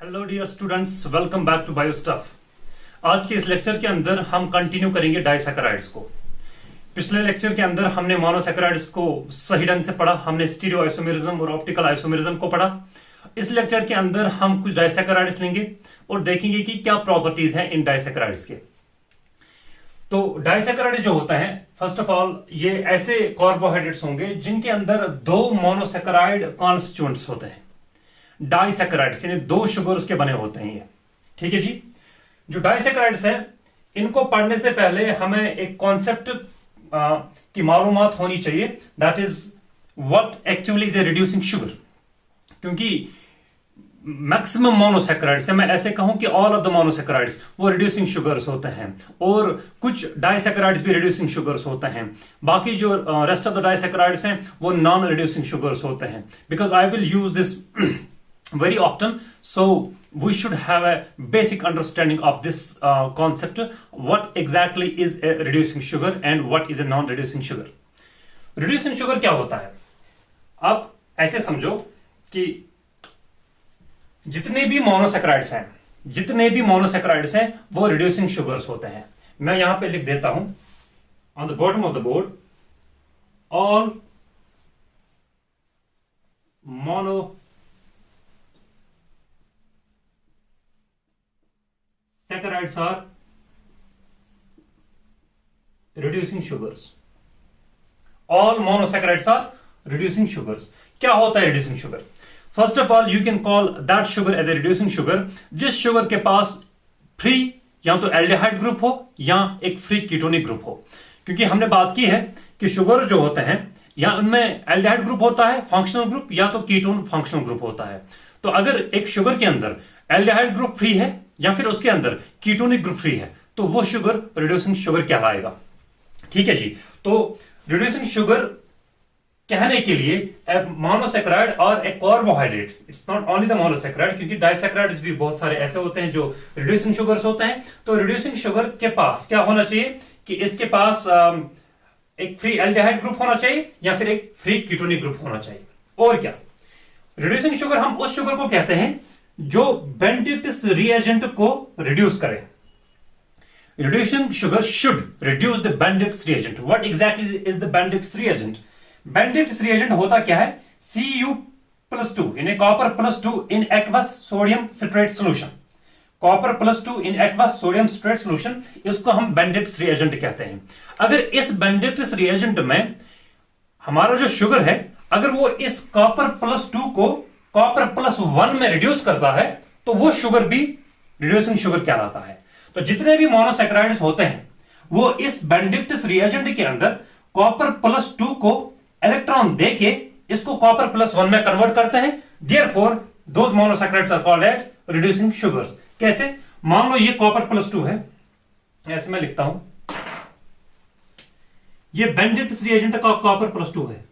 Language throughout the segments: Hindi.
Hello dear students, welcome back to Biostuff. आज के इस लेक्चर के अंदर हम कंटिन्यू करेंगे डाइसैकेराइड्स को। पिछले लेक्चर के अंदर हमने मोनोसैकेराइड्स को सही ढंग से पढ़ा, हमने स्टीरियो आइसोमेरिज्म और ऑप्टिकल आइसोमेरिज्म को पढ़ा। इस लेक्चर के अंदर हम कुछ डाइसैकेराइड्स लेंगे और देखेंगे कि क्या प्रॉपर्टीज हैं इन डाइसैकेराइड्स के। तो डाइसैकेराइड जो होता है, फर्स्ट ऑफ ऑल ये ऐसे कार्बोहाइड्रेट्स होंगे जिनके अंदर दो मोनोसैकेराइड कॉन्स्टिट्यूएंट्स होते हैं। डाइसैकेराइड्स यानी दो शुगर्स के बने होते हैं ये, ठीक है जी। जो डाइसैकेराइड्स हैं इनको पढ़ने से पहले हमें एक कॉन्सेप्ट की मालूमात होनी चाहिए, that is what actually is a reducing sugar. क्योंकि मैक्सिमम मोनोसैकेराइड्स, मैं ऐसे कहूं कि ऑल ऑफ द मोनोसैकेराइड्स वो रिड्यूसिंग शुगर्स होते हैं और कुछ डाइसैकेराइड्स भी रिड्यूसिंग शुगर्स होते हैं। बाकी जो रेस्ट ऑफ द डाइसैकेराइड्स हैं वो नॉन रिड्यूसिंग शुगर्स होते हैं। Because I will use this very often, so we should have a basic understanding of this concept, what exactly is a reducing sugar and what is a non-reducing sugar. reducing sugar क्या होता है? आप ऐसे समझो कि जितने भी मोनोसैकेराइड्स हैं वो reducing sugars होते हैं। मैं यहां पे लिख देता हूं on the bottom of the board, all monosaccharides are reducing sugars. All monosaccharides are reducing sugars. क्या होता है reducing sugar? First of all, you can call that sugar as a reducing sugar जिस शुगर के पास फ्री या तो एल्डिहाइड ग्रुप हो या एक फ्री कीटोनिक ग्रुप हो। क्योंकि हमने बात की है कि शुगर जो होते हैं या उनमें एल्डिहाइड ग्रुप होता है फंक्शनल ग्रुप, या तो कीटोन फंक्शनल ग्रुप होता है। तो अगर एक शुगर के अंदर एल्डिहाइड ग्रुप फ्री है या फिर उसके अंदर कीटोनिक ग्रुप फ्री है तो वो शुगर रिड्यूसिंग शुगर कहलाएगा, ठीक है जी। तो रिड्यूसिंग शुगर कहने के लिए मोनोसैकेराइड और एक carbohydrate, it's not only the monosaccharide, क्योंकि डाइसैकेराइड्स भी बहुत सारे ऐसे होते हैं जो रिड्यूसिंग शुगर्स होते हैं। तो रिड्यूसिंग शुगर के पास क्या होना चाहिए कि इसके पास एक फ्री एल्डिहाइड ग्रुप होना चाहिए या फिर एक फ्री कीटोनिक ग्रुप होना चाहिए। और क्या, रिड्यूसिंग शुगर हम उस शुगर को कहते हैं जो बेनेडिक्ट्स रिएजेंट को रिड्यूस करे। Reducing sugar should reduce the Benedict's reagent. What exactly is the Benedict's reagent? Benedict's reagent होता क्या है? Cu+2 in copper +2 in aqueous sodium citrate solution. Copper +2 in aqueous sodium citrate solution, इसको हम बेनेडिक्ट्स रिएजेंट कहते हैं। अगर इस बेनेडिक्ट्स रिएजेंट में हमारा जो शुगर है, अगर वो इस कॉपर +2 को कॉपर +1 में रिड्यूस करता है तो वो शुगर भी रिड्यूसिंग शुगर कहलाता है। तो जितने भी मोनोसैकेराइड्स होते हैं वो इस बेनेडिक्ट्स रिएजेंट के अंदर कॉपर +2 को इलेक्ट्रॉन देके इसको कॉपर +1 में कन्वर्ट करते हैं। Therefore those monosaccharides are called as reducing sugars. कैसे? मान लो ये कॉपर +2 है, ऐसे मैं लिखता हूं, ये बेनेडिक्ट्स रिएजेंट का कॉपर +2 है,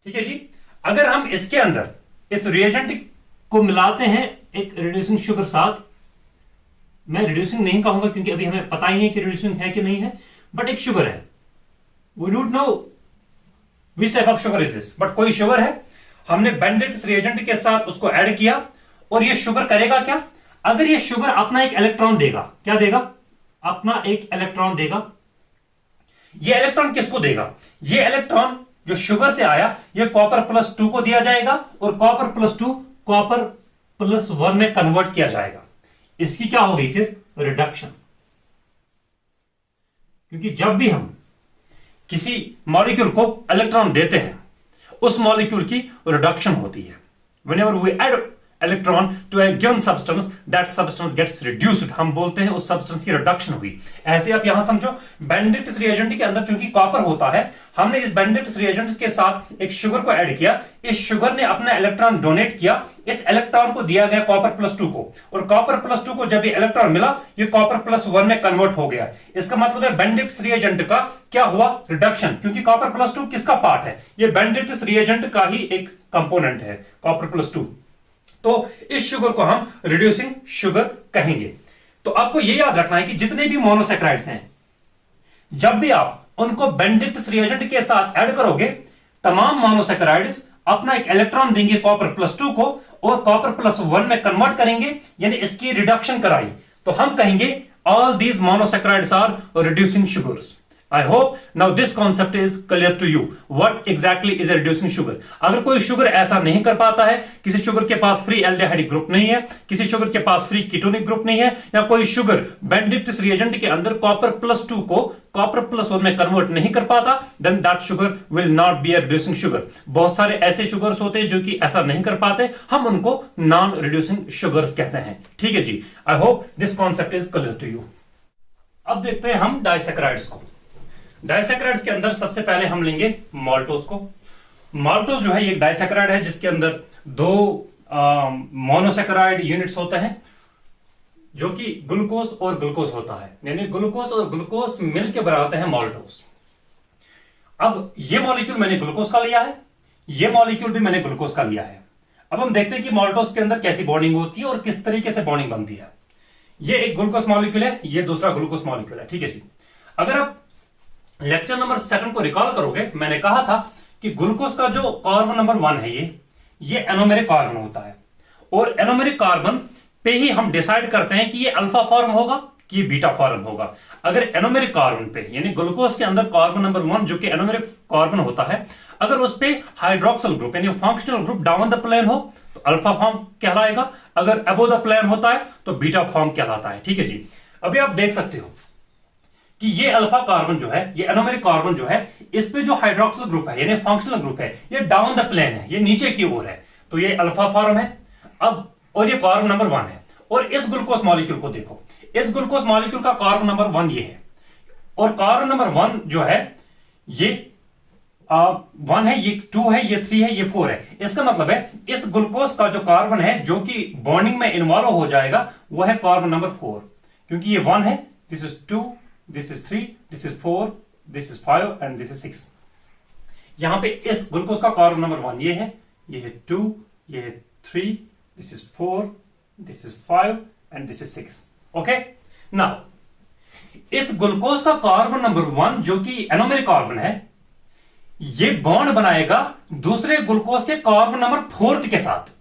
ठीक है जी। अगर हम इसके अंदर इस रिएजेंट को मिलाते हैं एक रिड्यूसिंग शुगर साथ, मैं रिड्यूसिंग नहीं कहूंगा क्योंकि अभी हमें पता ही नहीं कि रिड्यूसिंग है कि नहीं है, बट एक शुगर है, we don't know which type of sugar is this, but कोई शुगर है, हमने बेनेडिक्ट्स रिएजेंट के साथ उसको ऐड किया और ये शुगर करेगा क्या? अगर ये शुगर अपना एक इलेक्ट्रॉन देगा, क्या देगा? अपना एक इलेक्ट्रॉन देगा। ये इलेक्ट्रॉन किसको देगा? ये इलेक्ट्रॉन जो शुगर से आया ये कॉपर +2 को दिया जाएगा और कॉपर +2 कॉपर +1 में कन्वर्ट किया जाएगा। इसकी क्या होगी फिर? रिडक्शन। क्योंकि जब भी हम किसी मॉलिक्यूल को इलेक्ट्रॉन देते हैं उस मॉलिक्यूल की रिडक्शन होती है। Whenever we add electron to a given substance, that substance gets reduced, हम बोलते हैं उस सब्सटेंस की रिडक्शन हुई। ऐसे आप यहां समझो, बेनेडिक्ट्स रिएजेंट के अंदर चूंकि कॉपर होता है, हमने इस बेनेडिक्ट्स रिएजेंट के साथ एक शुगर को ऐड किया, इस शुगर ने अपना इलेक्ट्रॉन डोनेट किया, इस इलेक्ट्रॉन को दिया गया कॉपर +2 को, और कॉपर +2 को जब ये इलेक्ट्रॉन मिला ये कॉपर +1 में कन्वर्ट हो गया। इसका मतलब है बेनेडिक्ट्स रिएजेंट का क्या हुआ? रिडक्शन। क्योंकि कॉपर +2 किसका पार्ट है? ये बेनेडिक्ट्स रिएजेंट का ही एक कंपोनेंट है, कॉपर +2। तो इस शुगर को हम रिड्यूसिंग शुगर कहेंगे। तो आपको यह याद रखना है कि जितने भी मोनोसैकेराइड्स हैं, जब भी आप उनको बेनेडिक्ट्स रिएजेंट के साथ ऐड करोगे, तमाम मोनोसैकेराइड्स अपना एक इलेक्ट्रॉन देंगे कॉपर+2 को और कॉपर+1 में कन्वर्ट करेंगे, यानी इसकी रिडक्शन कराई, तो हम कहेंगे all these monosaccharides are reducing sugars. I hope now this concept is clear to you. What exactly is a reducing sugar? अगर कोई शुगर ऐसा नहीं कर पाता है, किसी शुगर के पास फ्री एल्डिहाइड ग्रुप नहीं है, किसी शुगर के पास फ्री कीटोनिक ग्रुप नहीं है, या कोई शुगर बेनेडिक्टस रिएजेंट के अंदर कॉपर+2 को कॉपर+1 में कन्वर्ट नहीं कर पाता, then that sugar will not be a reducing sugar. बहुत सारे ऐसे शुगर्स होते हैं जो कि ऐसा नहीं कर पाते, हम उनको नॉन रिड्यूसिंग शुगर्स कहते हैं। ठीक है जी, I hope this concept is clear to you. अब देखते हैं हम डाइसैकेराइड्स को। डाइसैकेराइड्स के अंदर सबसे पहले हम लेंगे माल्टोज को। माल्टोज जो है ये डाइसैकेराइड है जिसके अंदर दो मोनोसैकेराइड यूनिट्स होते हैं, जो कि ग्लूकोज और ग्लूकोज होता है, यानी ग्लूकोज और ग्लूकोज मिलकर बनाते हैं माल्टोज। अब ये मॉलिक्यूल मैंने ग्लूकोज का लिया है, ये मॉलिक्यूल भी मैंने ग्लूकोज का लिया है। अब हम देखते हैं कि माल्टोज के अंदर कैसी बॉन्डिंग होती है और किस तरीके से बॉन्डिंग बनती है। ये एक ग्लूकोज मॉलिक्यूल है, ये दूसरा ग्लूकोज मॉलिक्यूल है। ठीक है जी, अगर आप लेक्चर नंबर 7 को रिकॉल करोगे, मैंने कहा था कि ग्लूकोज का जो कार्बन नंबर 1 है ये एनोमेरिक कार्बन होता है, और एनोमेरिक कार्बन पे ही हम डिसाइड करते हैं कि ये अल्फा फॉर्म होगा कि ये बीटा फॉर्म होगा। अगर एनोमेरिक कार्बन पे, यानी ग्लूकोज के अंदर कार्बन नंबर 1 जो कि एनोमेरिक कार्बन होता है, अगर उस पे हाइड्रोक्सिल ग्रुप यानी functional group down the plane हो तो अल्फा फॉर्म कहलाएगा, अगर अबव द प्लेन होता है तो बीटा फॉर्म कहलाता है। ठीक है जी, अभी आप देख सकते हो कि ये अल्फा कार्बन जो है, ये एनोमेरिक कार्बन जो है, इस पे जो हाइड्रोक्सिल ग्रुप है यानी फंक्शनल ग्रुप है, ये डाउन द प्लेन है, ये नीचे की ओर है, तो ये अल्फा फॉर्म है। अब और ये कार्बन नंबर 1 है, और इस ग्लूकोज मॉलिक्यूल को देखो, इस ग्लूकोज मॉलिक्यूल का कार्बन नंबर 1 ये है, और कार्बन नंबर 1 जो है ये 1 है, ये 2 है, ये 3 है, ये 4 है। इसका मतलब है इस ग्लूकोज का जो कार्बन है जो कि बॉन्डिंग में इन्वॉल्व हो जाएगा वो है कार्बन नंबर 4, क्योंकि ये 1 है, this is 2, this is 3, this is 4, this is 5 and this is 6। यहां पे इस ग्लूकोज का कार्बन नंबर 1 ये है 2, ये है 3, this is 4, this is 5 and this is 6। Okay, now इस ग्लूकोज का कार्बन नंबर 1 जो कि एनोमेरिक कार्बन है, ये बॉन्ड बनाएगा दूसरे ग्लूकोज के कार्बन नंबर 4 के साथ।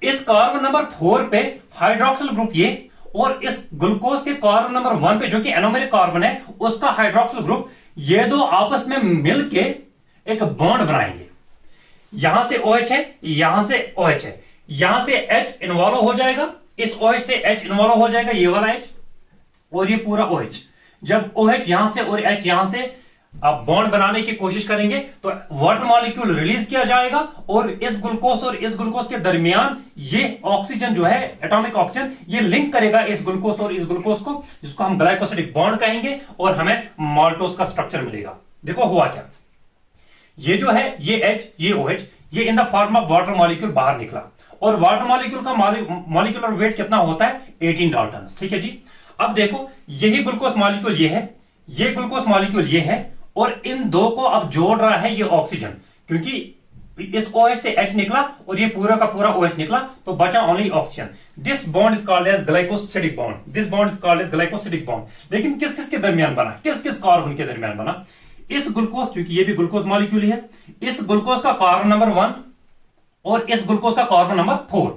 इस कार्बन नंबर 4 पे हाइड्रोक्सिल ग्रुप ये, और इस ग्लूकोज के कार्बन नंबर 1 पे जो कि एनोमेरिक कार्बन है उसका हाइड्रोक्सिल ग्रुप, ये दो आपस में मिलके एक बॉन्ड बनाएंगे। यहां से OH है, यहां से OH है, यहां से H इन्वॉल्व हो जाएगा, इस OH से H इन्वॉल्व हो जाएगा, ये वाला H और ये पूरा OH। जब OH यहां से और H यहां से आप बॉन्ड बनाने की कोशिश करेंगे तो वाटर मॉलिक्यूल रिलीज किया जाएगा, और इस ग्लूकोज के दरमियान ये ऑक्सीजन जो है, एटॉमिक ऑक्सीजन, ये लिंक करेगा इस ग्लूकोज और इस ग्लूकोज को, जिसको हम ग्लाइकोसिडिक बॉन्ड कहेंगे, और हमें माल्टोज का स्ट्रक्चर मिलेगा। देखो हुआ क्या, ये जो है ये H, ये OH, ये in the form of water molecule बाहर निकला, और वाटर मॉलिक्यूल का मॉलिक्यूलर वेट कितना होता है 18 डाल्टन। ठीक है जी, अब देखो यही ग्लूकोज मॉलिक्यूल ये है, ये ग्लूकोज मॉलिक्यूल ये है, और इन दो को अब जोड़ रहा है ये ऑक्सीजन, क्योंकि इस OH से H निकला और ये पूरा का पूरा OH निकला, तो बचा only oxygen. This bond is called as glycosidic bond, this bond is called as glycosidic bond. लेकिन किस किस के दरमियान बना, किस किस कार्बन के दरमियान बना? इस ग्लूकोज, क्योंकि ये भी ग्लूकोज मॉलिक्यूल है, इस ग्लूकोज का कार्बन नंबर 1 और इस ग्लूकोज का कार्बन नंबर 4।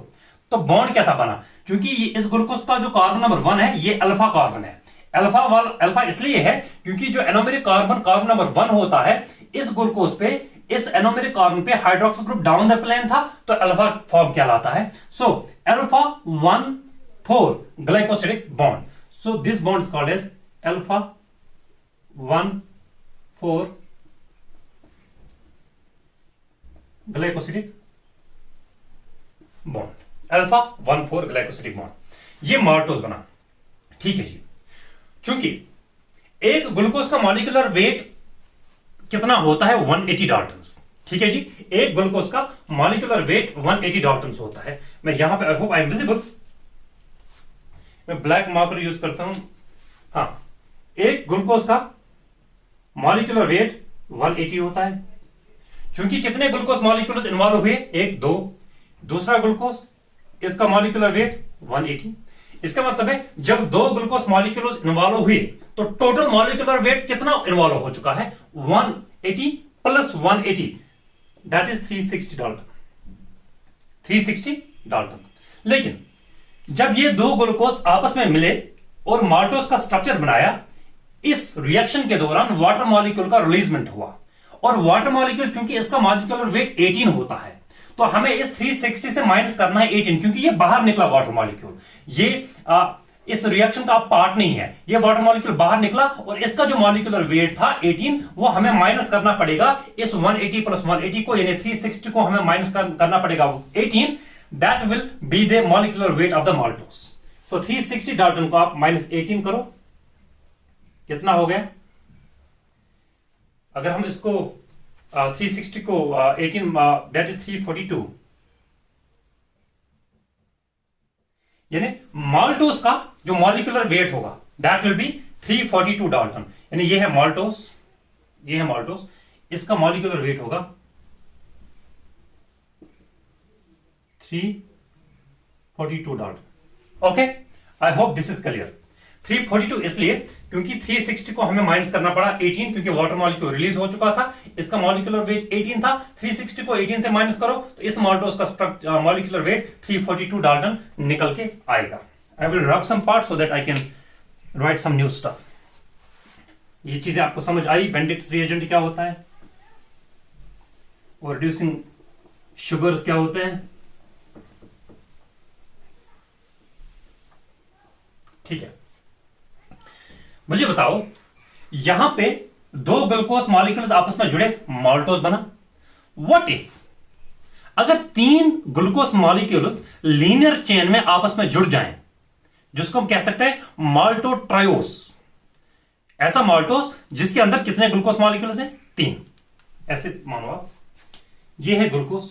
तो बॉन्ड कैसा बना? क्योंकि इस ग्लूकोज का जो कार्बन नंबर 1 है ये अल्फा कार्बन है। अल्फा इसलिए है क्योंकि जो एनोमेरिक कार्बन नंबर 1 होता है, इस ग्लूकोज पे, इस एनोमेरिक कार्बन पे hydroxyl group down the plane था, तो अल्फा फॉर्म कहलाता है। So alpha 1,4 glycosidic bond, so this bond is called as alpha 1,4 glycosidic bond, alpha 1,4 glycosidic bond. ये माल्टोज बना। ठीक है जी, चूंकि एक ग्लूकोज का मॉलिक्यूलर वेट कितना होता है 180 डाल्टन्स। ठीक है जी, एक ग्लूकोज का मॉलिक्यूलर वेट 180 डाल्टन्स होता है। मैं यहां पे, I hope I am visible, मैं ब्लैक मार्कर यूज करता हूं। हाँ, एक ग्लूकोज का मॉलिक्यूलर वेट 180 होता है। चूंकि कितने ग्लूकोज मॉलिक्यूल्स इन्वॉल्व हुए, 1 2, दूसरा ग्लूकोज, इसका मॉलिक्यूलर वेट 180। इसका मतलब है जब 2 ग्लूकोज मॉलिक्यूल्स इन्वॉल्व हुए तो टोटल मॉलिक्यूलर वेट कितना इन्वॉल्व हो चुका है 180 plus 180, that is 360 Dalton, 360 Dalton. लेकिन जब ये दो ग्लूकोज आपस में मिले और माल्टोज का स्ट्रक्चर बनाया, इस रिएक्शन के दौरान वाटर मॉलिक्यूल का रिलीजमेंट हुआ, और वाटर मॉलिक्यूल चूंकि इसका मॉलिक्यूलर वेट 18 होता है, तो हमें इस 360 से माइनस करना है 18, क्योंकि ये बाहर निकला वाटर मॉलिक्यूल, ये इस रिएक्शन का पार्ट नहीं है, ये वाटर मॉलिक्यूल बाहर निकला, और इसका जो मॉलिक्यूलर वेट था 18, वो हमें माइनस करना पड़ेगा इस 180 प्लस 180 को, यानी 360 को हमें माइनस करना पड़ेगा 18, that will be the molecular weight of the maltose. तो 360 डाल्टन को आप माइनस 18 करो, कितना हो गया? अगर हम इसको 360 को 18 दैट इज 342, यानी माल्टोस का जो मॉलिक्यूलर वेट होगा दैट विल बी 342 डाल्टन, यानी ये है माल्टोस, ये है माल्टोस, इसका मॉलिक्यूलर वेट होगा 342 Dalton. Okay, I hope this is clear. 342 इसलिए क्योंकि 360 को हमें माइनस करना पड़ा 18, क्योंकि वाटर मॉलिक्यूल रिलीज हो चुका था, इसका मॉलिक्यूलर वेट 18 था, 360 को 18 से माइनस करो तो इस माल्टोस का मॉलिक्यूलर वेट 342 डाल्टन निकल के आएगा। I will rub some part so that I can write some new stuff. ये चीजें आपको समझ आई, बेंडिक्स रिएजेंट क्या होता है और रिड्यूसिंग शुगर्स क्या होते हैं, ठीक है। मुझे बताओ, यहां पे दो ग्लूकोज मॉलिक्यूल्स आपस में जुड़े, माल्टोज बना। व्हाट इफ अगर तीन ग्लूकोज मॉलिक्यूल्स लीनियर चेन में आपस में जुड़ जाएं, जिसको हम कह सकते हैं माल्टोट्रायोस। ऐसा माल्टोस जिसके अंदर कितने ग्लूकोज मॉलिक्यूल्स हैं? 3। ऐसे मानो आप, ये है ग्लूकोज,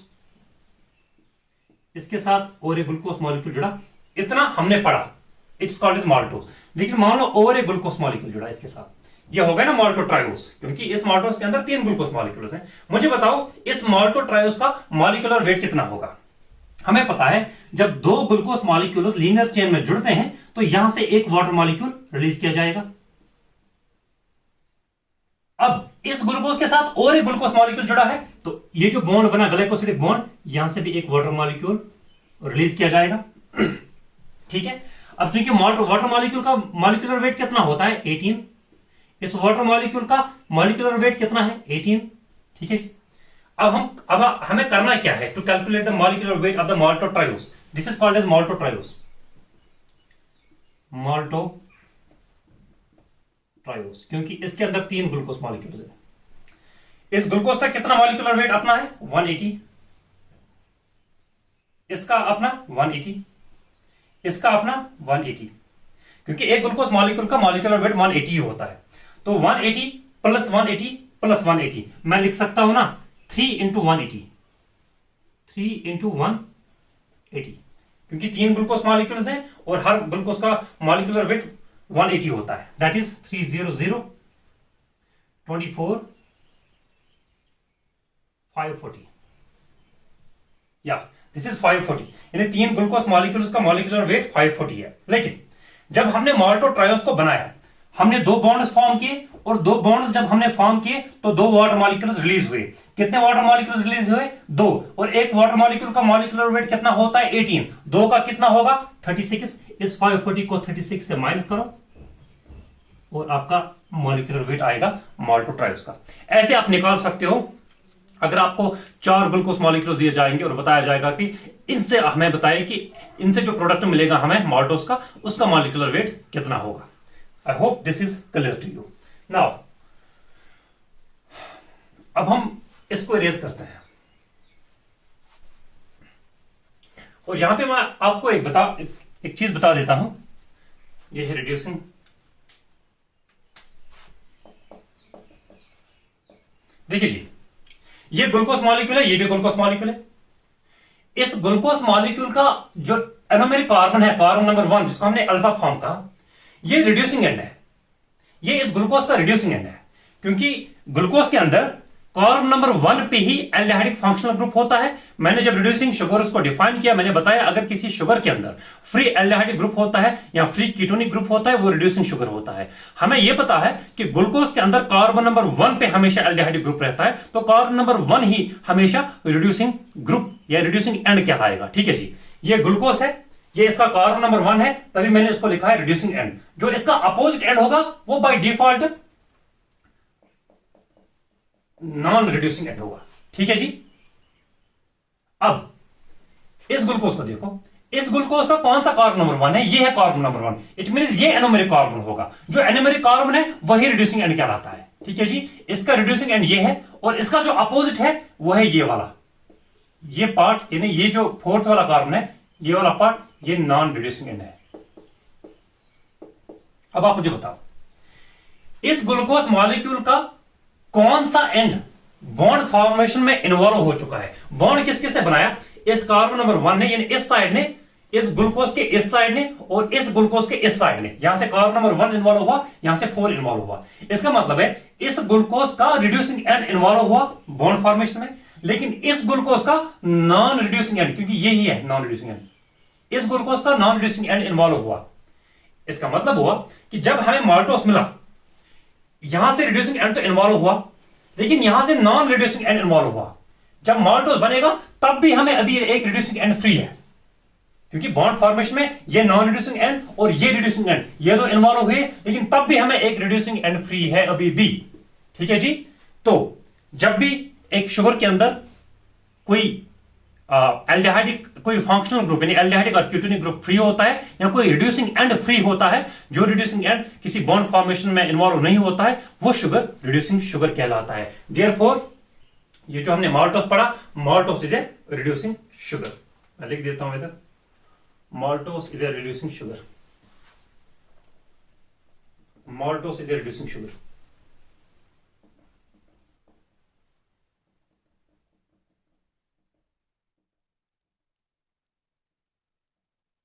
इसके साथ और एक ग्लूकोज मॉलिक्यूल जुड़ा, इतना हमने पढ़ा, इट्स कॉल्ड इज माल्टोस। लेकिन मान लो और एक ग्लूकोज मॉलिक्यूल जुड़ा इसके साथ, ये हो गया ना माल्टोट्रायोस, क्योंकि इस माल्टोस के अंदर 3 ग्लूकोज मॉलिक्यूल्स हैं। मुझे बताओ इस माल्टोट्रायोस का मॉलिक्यूलर वेट कितना होगा? हमें पता है जब दो ग्लूकोज मॉलिक्यूल्स लीनियर चेन में जुड़ते हैं तो यहां से एक वाटर मॉलिक्यूल रिलीज किया जाएगा। अब इस ग्लूकोज के साथ और एक ग्लूकोज मॉलिक्यूल जुड़ा है, तो ये जो बॉन्ड बना ग्लाइकोसिलिक बॉन्ड, यहां से भी एक वाटर मॉलिक्यूल रिलीज किया जाएगा, ठीक है। अब चूंकि वाटर मॉलिक्यूल का मॉलिक्यूलर वेट कितना होता है? 18। इस वाटर मॉलिक्यूल का मॉलिक्यूलर वेट कितना है? 18, ठीक है। अब हमें करना क्या है? To calculate the molecular weight of the maltotriose, this is called as maltotriose, maltotriose, क्योंकि इसके अंदर 3 ग्लूकोज मॉलिक्यूल्स है। इस ग्लूकोज का कितना मॉलिक्यूलर वेट अपना है? 180, इसका अपना 180, इसका अपना 180, क्योंकि एक ग्लूकोज मॉलिक्यूल का मॉलिक्यूलर वेट 180 होता है। तो 180 प्लस 180 प्लस 180, मैं लिख सकता हूं ना 3 इंटू 180, 3 इंटू 180, क्योंकि 3 ग्लूकोज मॉलिक्यूल्स हैं और हर ग्लूकोज का मॉलिक्यूलर वेट 180 होता है। दैट इज 300 24 540, या दिस इज 540, यानी 3 ग्लूकोज मॉलिक्यूल्स का मॉलिक्यूलर वेट 540 है। लेकिन जब हमने माल्टोट्रायोस को बनाया, हमने 2 बॉन्ड्स फॉर्म किए, और 2 बॉन्ड्स जब हमने फॉर्म किए तो 2 वाटर मॉलिक्यूल्स रिलीज हुए। कितने वाटर मॉलिक्यूल्स रिलीज हुए? 2, और एक वाटर मॉलिक्यूल का मॉलिक्यूलर वेट कितना होता है? 18, 2 का कितना होगा? 36। इस 540 को 36 से माइनस करो और आपका मॉलिक्यूलर वेट आएगा माल्टोट्रायोस का। ऐसे आप निकाल सकते हो। अगर आपको 4 ग्लूकोज मॉलिक्यूल्स दिए जाएंगे और बताया जाएगा कि इनसे हमें बताएं कि इनसे जो प्रोडक्ट मिलेगा हमें माल्टोस का, उसका मॉलिक्यूलर वेट कितना होगा। I hope this is clear to you. Now अब हम इसको इरेज करते हैं, और यहां पे मैं आपको एक चीज बता देता हूं। ये है रिड्यूसिंग, देखिए जी, ये ग्लूकोज मॉलिक्यूल है, ये भी ग्लूकोज मॉलिक्यूल है। इस ग्लूकोज मॉलिक्यूल का जो एनोमेरिक कार्बन है, कार्बन नंबर 1, जिसको हमने अल्फा फॉर्म कहा, ये रिड्यूसिंग एंड है। ये इस ग्लूकोज का रिड्यूसिंग एंड है, क्योंकि ग्लूकोज के अंदर कार्बन नंबर 1 पे ही एल्डिहाइडिक फंक्शनल ग्रुप होता है। मैंने जब रिड्यूसिंग शुगर्स को डिफाइन किया, मैंने बताया अगर किसी शुगर के अंदर फ्री एल्डिहाइडिक ग्रुप होता है या फ्री कीटोनिक ग्रुप होता है, वो रिड्यूसिंग शुगर होता है। हमें यह पता है कि ग्लूकोज के अंदर कार्बन नंबर 1 पे हमेशा एल्डिहाइडिक ग्रुप रहता है, तो कार्बन नंबर 1 ही हमेशा रिड्यूसिंग ग्रुप या रिड्यूसिंग एंड कहलाएगा। ठीक है जी, ये ग्लूकोज है, ये इसका कार्बन नंबर 1 है, तभी मैंने इसको लिखा है रिड्यूसिंग एंड। जो इसका अपोजिट एंड होगा वो by default non reducing and होगा। ठीक है जी। अब इस ग्लूकोज को देखो, इस ग्लूकोज का कौन सा कार्बन नंबर 1 है? ये है कार्बन नंबर 1। इट मींस ये एनोमेरिक कार्बन होगा। जो एनोमेरिक कार्बन है वही रिड्यूसिंग एंड कहलाता है। ठीक है जी, इसका रिड्यूसिंग एंड ये है, और इसका जो अपोजिट है वो है ये वाला, ये पार्ट, यानी ये जो फोर्थ वाला कार्बन है, ये वाला पार्ट, ये नॉन रिड्यूसिंग एंड है। अब आप मुझे बताओ, इस ग्लूकोज मॉलिक्यूल का कौन सा एंड बॉन्ड फॉर्मेशन में इन्वॉल्व हो चुका है? बॉन्ड किस किसने बनाया? इस कार्बन नंबर 1 ने, यानी इस साइड ने, इस ग्लूकोज के इस साइड ने, और इस ग्लूकोज के इस साइड ने। यहां से कार्बन नंबर 1 इन्वॉल्व हुआ, यहां से 4 इन्वॉल्व हुआ। इसका मतलब है इस ग्लूकोज का रिड्यूसिंग एंड इन्वॉल्व हुआ बॉन्ड फॉर्मेशन में, लेकिन इस ग्लूकोज का नॉन रिड्यूसिंग एंड, क्योंकि ये ही है नॉन रिड्यूसिंग एंड, इस ग्लूकोज का नॉन रिड्यूसिंग एंड इन्वॉल्व हुआ। इसका मतलब हुआ कि जब हमें माल्टोस मिला, यहां से रिड्यूसिंग एंड तो इन्वॉल्व हुआ, लेकिन यहां से नॉन रिड्यूसिंग एंड इन्वॉल्व हुआ। जब माल्टोस बनेगा तब भी हमें अभी एक रिड्यूसिंग एंड फ्री है, क्योंकि बॉन्ड फॉर्मेशन में ये नॉन रिड्यूसिंग एंड और ये रिड्यूसिंग एंड, ये तो इन्वॉल्व हुए, लेकिन तब भी हमें एक रिड्यूसिंग एंड फ्री है अभी भी। ठीक है जी। तो जब भी एक शुगर के अंदर कोई एल्डिहाइडिक, कोई फंक्शनल ग्रुप यानी एल्डिहाइडिक और कीटोनिक ग्रुप फ्री होता है, या कोई रिड्यूसिंग एंड फ्री होता है, जो रिड्यूसिंग एंड किसी बॉन्ड फॉर्मेशन में इन्वॉल्व नहीं होता है, वो शुगर रिड्यूसिंग शुगर कहलाता है। देयरफॉर ये जो हमने माल्टोस पढ़ा, maltose is a reducing sugar. मैं लिख देता हूं इधर, maltose is a reducing sugar. Maltose is a reducing sugar.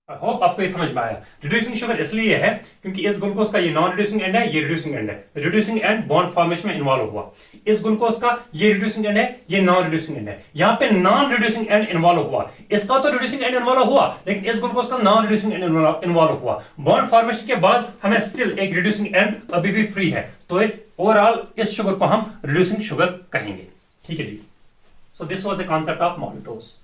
I hope आपको ये समझ में आया। रिड्यूसिंग शुगर इसलिए है क्योंकि इस ग्लूकोज का ये नॉन रिड्यूसिंग एंड है, ये रिड्यूसिंग एंड है। रिड्यूसिंग एंड बॉन्ड फॉर्मेशन में इन्वॉल्व हुआ। इस ग्लूकोज का ये रिड्यूसिंग एंड है, ये नॉन रिड्यूसिंग एंड है। यहां पे नॉन रिड्यूसिंग एंड इन्वॉल्व हुआ, इसका तो रिड्यूसिंग एंड इन्वॉल्व हुआ, लेकिन इस ग्लूकोज का नॉन रिड्यूसिंग एंड इन्वॉल्व हुआ। बॉन्ड फॉर्मेशन के बाद हमें स्टिल एक रिड्यूसिंग एंड अभी भी फ्री है, तो ओवरऑल इस शुगर को हम रिड्यूसिंग शुगर कहेंगे। ठीक है जी। So this was the concept of maltose.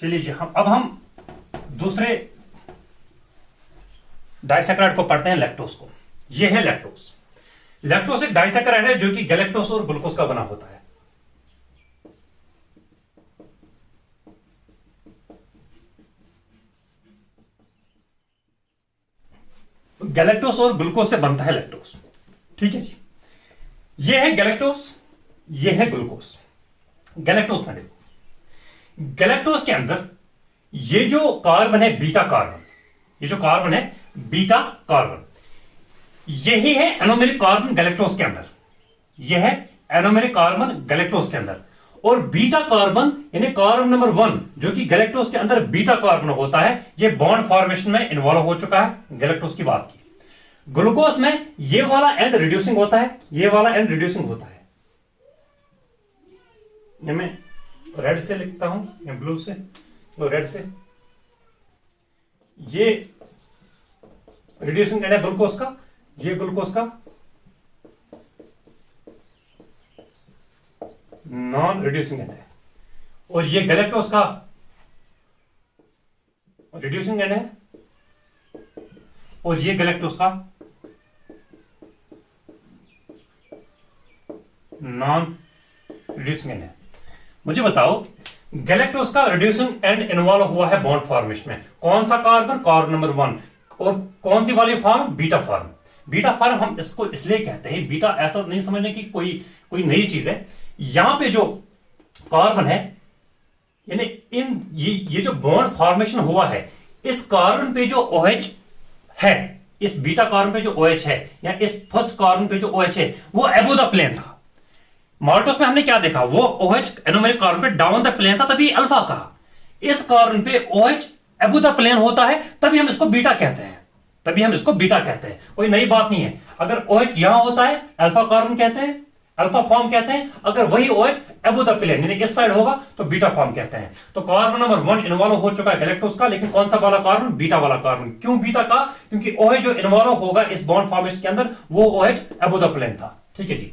चलिए जी, हम दूसरे डाइसैकेराइड को पढ़ते हैं, लैक्टोज को। ये है लैक्टोज। लैक्टोज एक डाइसैकेराइड है जो कि गैलेक्टोज और ग्लूकोज का बना होता है। गैलेक्टोज और ग्लूकोज से बनता है लैक्टोज। ठीक है जी। ये है गैलेक्टोज, ये है ग्लूकोज। गैलेक्टोज में देखो, गैलेक्टोज के अंदर ये जो कार्बन है बीटा कार्बन, ये जो कार्बन है बीटा कार्बन, यही है एनोमेरिक कार्बन गैलेक्टोज के अंदर। यह है एनोमेरिक कार्बन गैलेक्टोज के अंदर। और बीटा कार्बन यानी कार्बन नंबर 1 जो कि गैलेक्टोज के अंदर बीटा कार्बन होता है, ये बॉन्ड फॉर्मेशन में इन्वॉल्व हो चुका है। गैलेक्टोज की बात की। ग्लूकोज में ये वाला एंड रिड्यूसिंग होता है, ये वाला एंड रिड्यूसिंग होता है। ये मैं रेड से लिखता हूं या ब्लू से, रेड से। ये रिड्यूसिंग एंड है ग्लूकोज का, ये ग्लूकोज का नॉन रिड्यूसिंग एंड है, और ये गैलेक्टोज का रिड्यूसिंग एंड है, और ये गैलेक्टोज का नॉन रिड्यूसिंग एंड है। मुझे बताओ, गैलेक्टोज का रिड्यूसिंग एंड इन्वॉल्व हुआ है बॉन्ड फॉर्मेशन में। कौन सा कार्बन? Carbon number 1। और कौन सी वाली form? Beta form. Beta form हम इसको इसलिए कहते हैं, बीटा ऐसा नहीं समझने की कोई नई चीज है। यहां पे जो कार्बन है, यानी ये जो बॉन्ड फॉर्मेशन हुआ है, इस कार्बन पे जो OH है, इस बीटा कार्बन पे जो OH है, या इस फर्स्ट कार्बन पे जो OH है, वो अबव द प्लेन था। माल्टोस में हमने क्या देखा? वो OH एनोमेरिक कार्बन पे डाउन द प्लेन था, तभी अल्फा कहा। इस कार्बन पे OH अबव द प्लेन होता है, तभी हम इसको बीटा कहते हैं, तभी हम इसको बीटा कहते हैं। कोई नई बात नहीं है। अगर OH यहां होता है अल्फा कार्बन कहते हैं, अल्फा फॉर्म कहते हैं। अगर वही OH अबव द प्लेन यानी इस साइड होगा तो बीटा फॉर्म कहते हैं। तो कार्बन नंबर 1 इन्वॉल्व हो चुका है गैलेक्टोस का, लेकिन कौन सा वाला कार्बन? बीटा वाला कार्बन। क्यों बीटा का? क्योंकि OH जो इन्वॉल्व होगा इस बॉन्ड फॉर्मेशन के अंदर वो OH अबव द प्लेन था। ठीक है जी।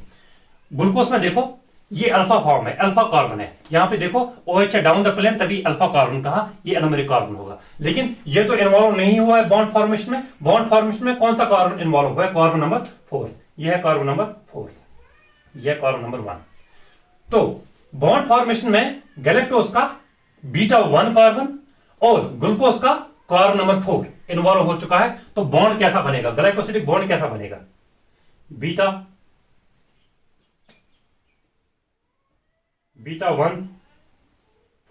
ग्लूकोज में देखो ये अल्फा फॉर्म है, अल्फा कार्बन है। यहां पे देखो OH है डाउन द प्लेन, तभी अल्फा कार्बन कहा, ये एनोमेरिक कार्बन होगा। लेकिन ये तो इन्वॉल्व नहीं हुआ है बॉन्ड फॉर्मेशन में। बॉन्ड फॉर्मेशन में कौन सा कार्बन इन्वॉल्व हुआ है? Carbon number 4। यह है कार्बन नंबर 4, यह कार्बन नंबर 1। तो बॉन्ड फॉर्मेशन में गैलेक्टोस का बीटा 1 कार्बन और ग्लूकोज का कार्बन नंबर 4 इन्वॉल्व हो चुका है। तो बॉन्ड कैसा बनेगा? ग्लाइकोसिडिक बॉन्ड कैसा बनेगा? Beta 1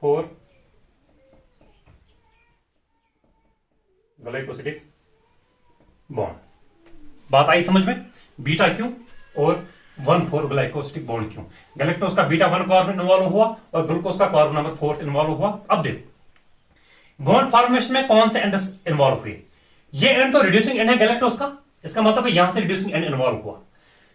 4 glycosidic bond. बात आई समझ में? बीटा क्यों और 1 4 ग्लाइकोसिडिक बॉन्ड क्यों? गैलेक्टोस का बीटा 1 कार्बन इन्वॉल्व हुआ और ग्लूकोज का कार्बन नंबर 4 इन्वॉल्व हुआ। अब देखो बॉन्ड फॉर्मेशन में कौन से एंड्स इन्वॉल्व हुए? ये एंड तो रिड्यूसिंग एंड है गैलेक्टोस का, इसका मतलब है यहां से रिड्यूसिंग एंड इन्वॉल्व हुआ।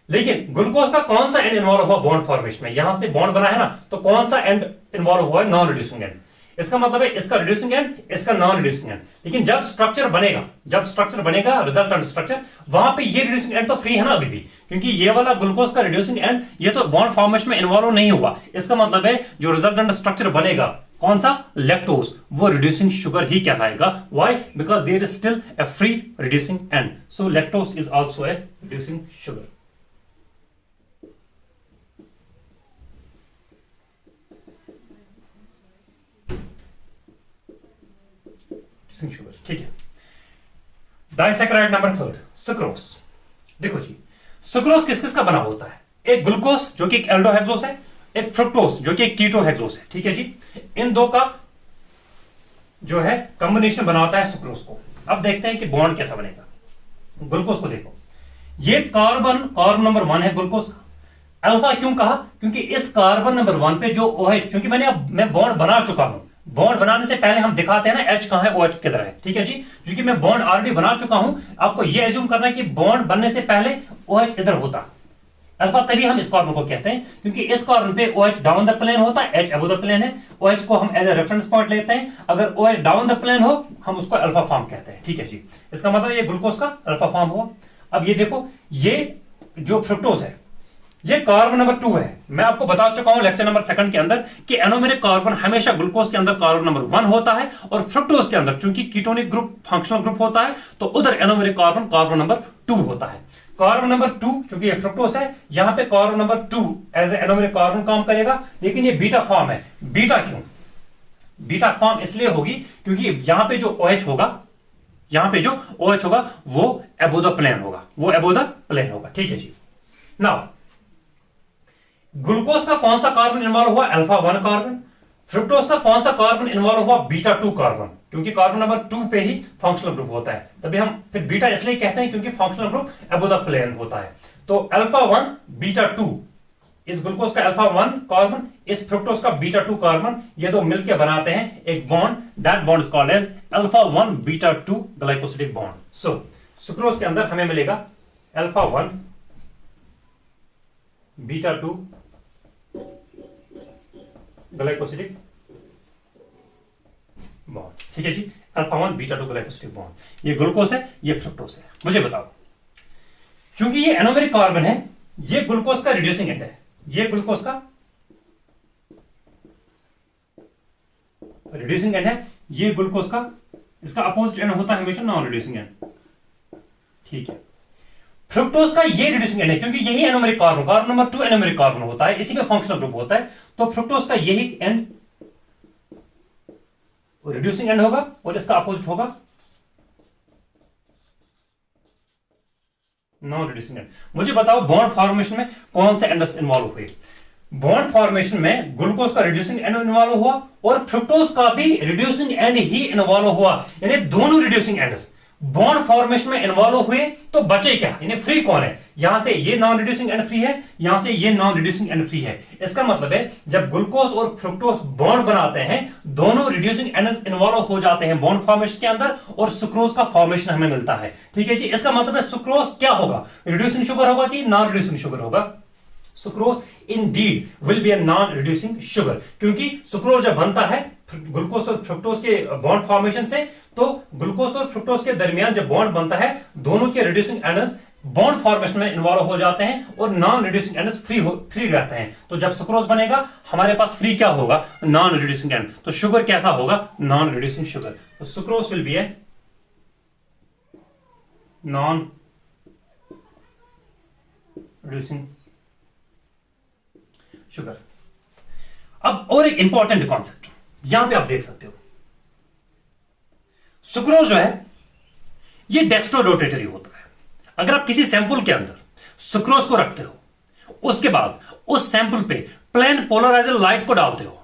लेकिन ग्लूकोज का कौन सा एंड इन्वॉल्व हुआ बॉन्ड फॉर्मेशन में? यहां से बॉन्ड बना है ना, तो कौन सा एंड इन्वॉल्व हुआ है? Non reducing and. इसका मतलब है इसका रिड्यूसिंग एंड, इसका नॉन रिड्यूसिंग एंड। लेकिन जब स्ट्रक्चर बनेगा रिजल्टेंट स्ट्रक्चर, वहां पे ये रिड्यूसिंग एंड तो फ्री है ना अभी भी, क्योंकि ये वाला ग्लूकोज का रिड्यूसिंग एंड ये तो बॉन्ड फॉर्मेशन में इन्वॉल्व नहीं हुआ। इसका मतलब है जो रिजल्टेंट स्ट्रक्चर बनेगा कौन सा? लैक्टोज, वो रिड्यूसिंग शुगर ही कहलाएगा। Why? Because there is still a free reducing end. So lactose is also a reducing sugar. Sugar, ठीक है। Disaccharide number 3 sucrose. देखो जी, सुक्रोज किस किस का बना होता है? एक ग्लूकोज जो कि एक एल्डोहेक्सोस है, एक फ्रुक्टोज जो कि एक कीटोहेक्सोस है। ठीक है जी। इन दो का जो है कॉम्बिनेशन बना होता है सुक्रोज को। अब देखते हैं कि बॉन्ड कैसा बनेगा। ग्लूकोज को देखो, ये कार्बन नंबर 1 है ग्लूकोज का। अल्फा क्यों कहा? क्योंकि इस कार्बन नंबर 1 पे जो OH, क्योंकि मैं बॉन्ड बना चुका हूं। बॉन्ड बनाने से पहले हम दिखाते हैं ना H कहां है, OH किधर है। ठीक है जी। क्योंकि मैं बॉन्ड ऑलरेडी बना चुका हूं, आपको यह एज्यूम करना है कि बॉन्ड बनने से पहले OH इधर होता अल्फा, तभी हम इस कार्बन को कहते हैं। क्योंकि इस कार्बन पे OH डाउन द प्लेन होता है, H अबव द प्लेन है। OH को हम एज ए रेफरेंस पॉइंट लेते हैं। अगर OH डाउन द प्लेन हो, हम उसको अल्फा फॉर्म कहते हैं। ठीक है जी। इसका मतलब ये ग्लूकोज का अल्फा फॉर्म हुआ। अब ये देखो, ये जो फ्रुक्टोज है ये कार्बन नंबर 2 है। मैं आपको बता चुका हूं लेक्चर नंबर 2 के अंदर कि एनोमेरिक कार्बन हमेशा ग्लूकोज के अंदर कार्बन नंबर 1 होता है और फ्रुक्टोज के अंदर चूंकि कीटोनिक ग्रुप फंक्शनल ग्रुप होता है, तो उधर एनोमेरिक कार्बन नंबर 2 होता है। कार्बन नंबर 2 चूंकि ये फ्रुक्टोज है, यहां पे carbon number 2 as a anomeric carbon काम करेगा। लेकिन ये बीटा फॉर्म है। बीटा क्यों? बीटा फॉर्म इसलिए होगी क्योंकि यहां पे जो OH होगा वो अबव द प्लेन होगा, वो अबव द प्लेन होगा। ठीक है जी। नाउ ग्लूकोज का कौन सा कार्बन इन्वॉल्व हुआ? Alpha 1 carbon. फ्रुक्टोज का कौन सा कार्बन इन्वॉल्व हुआ? Beta 2 carbon. क्योंकि कार्बन नंबर 2 पे ही फंक्शनल ग्रुप होता है, तभी हम फिर बीटा इसलिए कहते हैं क्योंकि functional group above the plane होता है। तो अल्फा 1 बीटा 2, इस ग्लूकोज का अल्फा 1 कार्बन, इस फ्रुक्टोज का बीटा 2 कार्बन, ये दो मिलकर बनाते हैं एक bond. That bond is called as alpha 1 beta 2 glycosidic bond. So sucrose के अंदर हमें मिलेगा अल्फा 1 बीटा 2 ग्लाइकोसिडिक बॉन्ड। ठीक है जी। Alpha 1 beta 2 glycosidic bond. ये ग्लूकोज है, ये फ्रुक्टोज है। मुझे बताओ, चूंकि ये एनोमेरिक कार्बन है, ये ग्लूकोज का रिड्यूसिंग एंड है, ये ग्लूकोज का रिड्यूसिंग एंड है, ये ग्लूकोज का, इसका अपोजिट एंड होता है हमेशा नॉन रिड्यूसिंग एंड। ठीक है। फ्रुक्टोज का ये रिड्यूसिंग एंड है क्योंकि यही anomeric carbon number 2 anomeric carbon होता है, इसी में फंक्शनल ग्रुप होता है। तो फ्रुक्टोज का यही एंड रिड्यूसिंग एंड होगा और इसका अपोजिट होगा नॉन रिड्यूसिंग एंड। मुझे बताओ बॉन्ड फॉर्मेशन में कौन से एंड्स इन्वॉल्व हुए? बॉन्ड फॉर्मेशन में ग्लूकोज का रिड्यूसिंग एंड इन्वॉल्व हुआ और फ्रुक्टोज का भी रिड्यूसिंग एंड ही इन्वॉल्व हुआ, यानी दोनों रिड्यूसिंग एंड्स, बॉन्ड फॉर्मेशन में इन्वॉल्व हुए तो बचे क्या, यानी फ्री कौन है। यहां से ये नॉन रिड्यूसिंग एंड फ्री है, यहां से ये नॉन रिड्यूसिंग एंड फ्री है। इसका मतलब है जब ग्लूकोज और फ्रुक्टोज बॉन्ड बनाते हैं, दोनों रिड्यूसिंग एंड इन्वॉल्व हो जाते हैं बॉन्ड फॉर्मेशन के अंदर, और सुक्रोज का फॉर्मेशन हमें मिलता है। ठीक है जी, इसका मतलब है सुक्रोज क्या होगा, रिड्यूसिंग शुगर होगा कि नॉन रिड्यूसिंग शुगर होगा। Sucrose Indeed will be a non reducing sugar, क्योंकि सुक्रोज जब बनता है ग्लूकोज और फ्रुक्टोज के बॉन्ड फॉर्मेशन से, तो ग्लूकोज और फ्रुक्टोज के दरमियान जब बॉन्ड बनता है, दोनों के रिड्यूसिंग एंड्स बॉन्ड फॉर्मेशन में इन्वॉल्व हो जाते हैं और नॉन रिड्यूसिंग एंड्स फ्री रहते हैं। तो जब सुक्रोज बनेगा हमारे पास फ्री क्या होगा, नॉन रिड्यूसिंग एंड। तो शुगर कैसा होगा, नॉन रिड्यूसिंग शुगर। तो sucrose will be a non reducing sugar. अब और एक इंपॉर्टेंट कॉन्सेप्ट यहां पे आप देख सकते हो, सुक्रोज जो है ये डेक्स्ट्रो रोटेटरी होता है। अगर आप किसी सैंपल के अंदर सुक्रोज को रखते हो, उसके बाद उस सैंपल पे प्लेन पोलराइज्ड लाइट को डालते हो,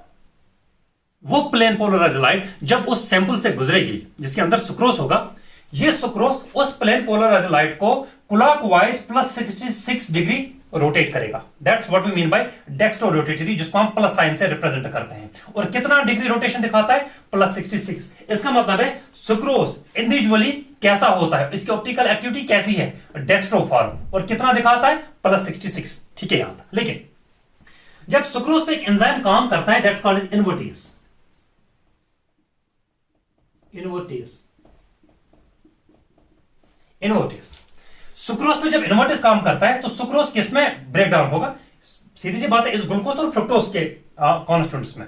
वो प्लेन पोलराइज्ड लाइट जब उस सैंपल से गुजरेगी जिसके अंदर सुक्रोज होगा, ये सुक्रोज उस प्लेन पोलराइज्ड लाइट को क्लॉकवाइज प्लस 66 डिग्री रोटेट करेगा। That's what we mean by dextro rotatory, जिसको हम प्लस साइन से रिप्रेजेंट करते हैं। और कितना डिग्री रोटेशन दिखाता है, प्लस 66। इसका मतलब है सुक्रोज इंडिविजुअली कैसा होता है, इसकी ऑप्टिकल एक्टिविटी कैसी है, डेक्स्ट्रो फॉर्म, और कितना दिखाता है, प्लस 66। ठीक है, याद। लेकिन जब सुक्रोज पे एक एंजाइम काम करता है, दैट्स कॉल्ड इनवर्टेज। सुक्रोज पे जब इनवर्टेज काम करता है तो सुक्रोज किसमें ब्रेक डाउन होगा, सीधी सी बात है, इस ग्लूकोज और फ्रुक्टोज के कॉन्स्टेंट्स में।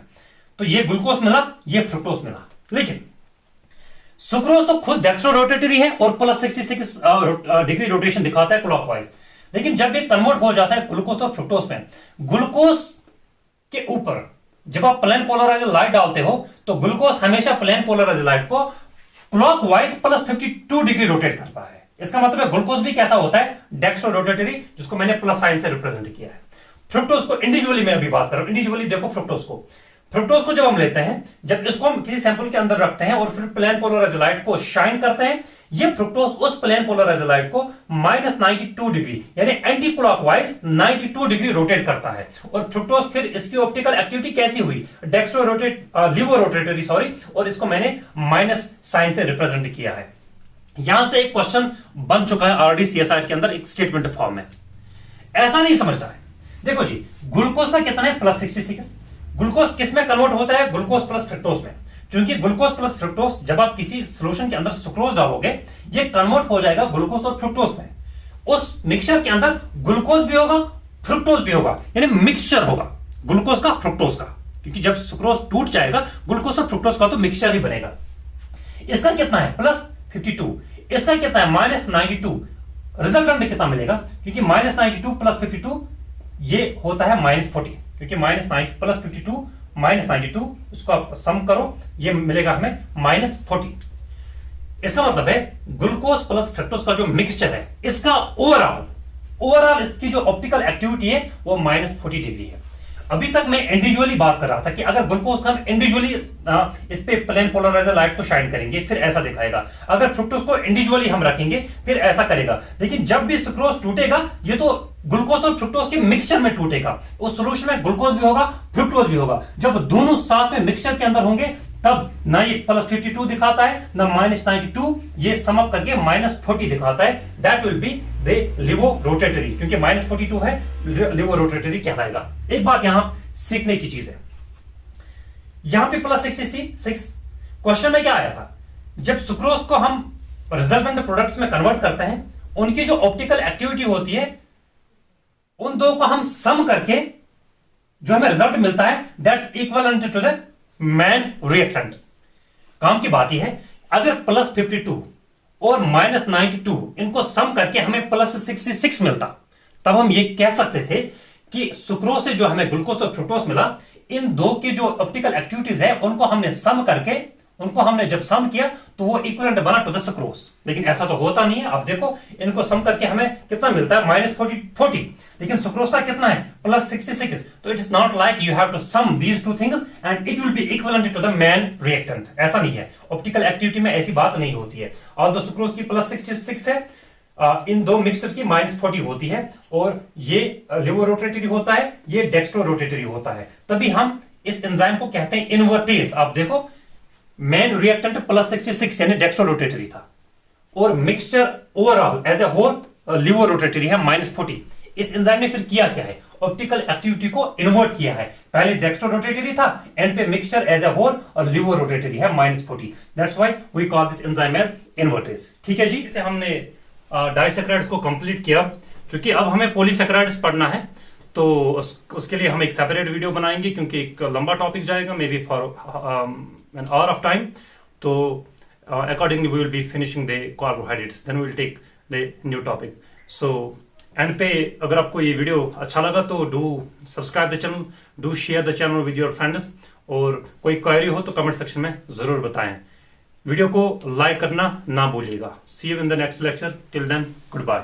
तो ये ग्लूकोज मिला, ये फ्रुक्टोज मिला। लेकिन सुक्रोज तो खुद डेक्स्ट्रो रोटेटरी है और प्लस 66 डिग्री रोटेशन दिखाता है क्लॉकवाइज। लेकिन जब ये कन्वर्ट हो जाता है ग्लूकोज और फ्रुक्टोज में, ग्लूकोज के ऊपर जब आप प्लेन पोलराइज्ड लाइट डालते हो, तो ग्लूकोज हमेशा प्लेन पोलराइज्ड लाइट को क्लॉकवाइज प्लस 52 डिग्री रोटेट करता है। इसका मतलब है ग्लूकोज भी कैसा होता है, डेक्स्ट्रो रोटेटरी, जिसको मैंने प्लस साइन से रिप्रेजेंट किया है। फ्रुक्टोज को इंडिविजुअली मैं अभी बात कर रहा हूं, इंडिविजुअली देखो फ्रुक्टोज को जब हम लेते हैं, जब इसको हम किसी सैंपल के अंदर रखते हैं और फिर प्लेन पोलराइज्ड लाइट को शाइन करते हैं, ये फ्रुक्टोज उस प्लेन पोलराइज्ड लाइट को -92 डिग्री यानी एंटी क्लॉकवाइज 92 डिग्री रोटेट करता है। और फ्रुक्टोज फिर इसकी ऑप्टिकल एक्टिविटी कैसी हुई, डेक्स्ट्रो लिवो रोटेटरी, सॉरी, और इसको मैंने माइनस साइन से रिप्रेजेंट किया है। यहां से एक क्वेश्चन बन चुका है ऑलरेडी सीएसआर के अंदर, एक स्टेटमेंट फॉर्म में। ऐसा नहीं समझना है, देखो जी, ग्लूकोज का कितना है, प्लस 66। ग्लूकोज किस में कन्वर्ट होता है, ग्लूकोज प्लस फ्रुक्टोज में। क्योंकि ग्लूकोज प्लस फ्रुक्टोज जब आप किसी सॉल्यूशन के अंदर सुक्रोज डालोगे, ये कन्वर्ट हो जाएगा ग्लूकोज और फ्रुक्टोज में। उस मिक्सचर के अंदर ग्लूकोज भी होगा, फ्रुक्टोज भी होगा, यानी मिक्सचर होगा ग्लूकोज का फ्रुक्टोज का, क्योंकि जब सुक्रोज टूट जाएगा ग्लूकोज और फ्रुक्टोज का तो मिक्सचर ही बनेगा। इसका कितना है, प्लस 52, इसका कितना है, -92। रिजल्टेंट कितना मिलेगा, क्योंकि -92 प्लस 52 ये होता है -40, क्योंकि प्लस 52 -92, इसको आप सम करो, ये मिलेगा हमें -40। इसका मतलब है ग्लूकोज प्लस फ्रुक्टोज का जो मिक्सचर है, इसका ओवरऑल इसकी जो ऑप्टिकल एक्टिविटी है वो -40 डिग्री है। अभी तक मैं इंडिविजुअली बात कर रहा था कि अगर ग्लूकोज का हम इंडिविजुअली इस पे प्लेन पोलराइजर लाइट को शाइन करेंगे फिर ऐसा दिखाएगा, अगर फ्रुक्टोज को इंडिविजुअली हम रखेंगे फिर ऐसा करेगा। लेकिन जब भी सुक्रोज टूटेगा, ये तो ग्लूकोज और फ्रुक्टोज के मिक्सचर में टूटेगा। उस सॉल्यूशन में ग्लूकोज भी होगा, फ्रुक्टोज भी होगा। जब दोनों साथ में मिक्सचर के अंदर होंगे, तब ना ये प्लस 52 दिखाता है ना -92, ये समअप करके -40 दिखाता है। That will be the laevo rotatory, क्योंकि -42 है, लिवो रोटेटरी कहलाएगा। एक बात यहां सीखने की चीज है, यहां पे प्लस 66, क्वेश्चन में क्या आया था, जब सुक्रोज को हम रिजल्टेंट प्रोडक्ट्स में कन्वर्ट करते हैं, उनकी जो ऑप्टिकल एक्टिविटी होती है, उन दो को हम सम करके जो हमें रिजल्ट मिलता है, that's equivalent to the main reactant. काम की बात यह है, अगर प्लस 52 और -92 इनको सम करके हमें प्लस 66 मिलता, तब हम ये कह सकते थे कि सुक्रोज से जो हमें ग्लूकोज और फ्रुक्टोज मिला, इन दो की जो ऑप्टिकल एक्टिविटीज है उनको हमने सम करके उनको हमने जब सम किया तो वो इक्विवेलेंट बना टू द सुक्रोज, लेकिन ऐसा तो होता नहीं है। अब देखो इनको सम करके हमें कितना मिलता है, -40, लेकिन सुक्रोज का कितना है, +66। तो it is not like you have to sum these two things and it will be equivalent to the main reactant, ऐसा नहीं है। ऑप्टिकल एक्टिविटी में ऐसी बात नहीं होती है। ऑल्दो सुक्रोज की +66 है, इन दो मिक्सचर की -40 होती है, और ये लिवो रोटेटरी होता है, ये डेक्स्ट्रो रोटेटरी होता है। तभी हम इस एंजाइम को कहते हैं इनवर्टेज। आप देखो मेन रिएक्टेंट +66 यानी डेक्स्ट्रो रोटेटरी था, और mixture overall as a whole laevo rotatory है -40। इस एंजाइम ने फिर किया क्या है, ऑप्टिकल एक्टिविटी को इन्वर्ट किया है। पहले डेक्स्ट्रो रोटेटरी था, एंड पे मिक्सचर एज ए होल और लिवो रोटेटरी है -40। That's why we call this enzyme as invertase. ठीक है जी, इसे हमने डाइसैकेराइड्स को कंप्लीट किया। क्योंकि अब हमें पॉलीसैकेराइड्स पढ़ना है, तो उसके लिए हम एक सेपरेट वीडियो बनाएंगे, क्योंकि एक लंबा टॉपिक जाएगा, may be for an hour of time. So accordingly we will be finishing the carbohydrates, then we will take the new topic. So and पे अगर आपको ये वीडियो अच्छा लगा तो do subscribe the channel, do share the channel with your friends, और कोई क्वेरी हो तो कमेंट सेक्शन में जरूर बताएं। वीडियो को लाइक करना ना भूलिएगा। See you in the next lecture, till then good bye.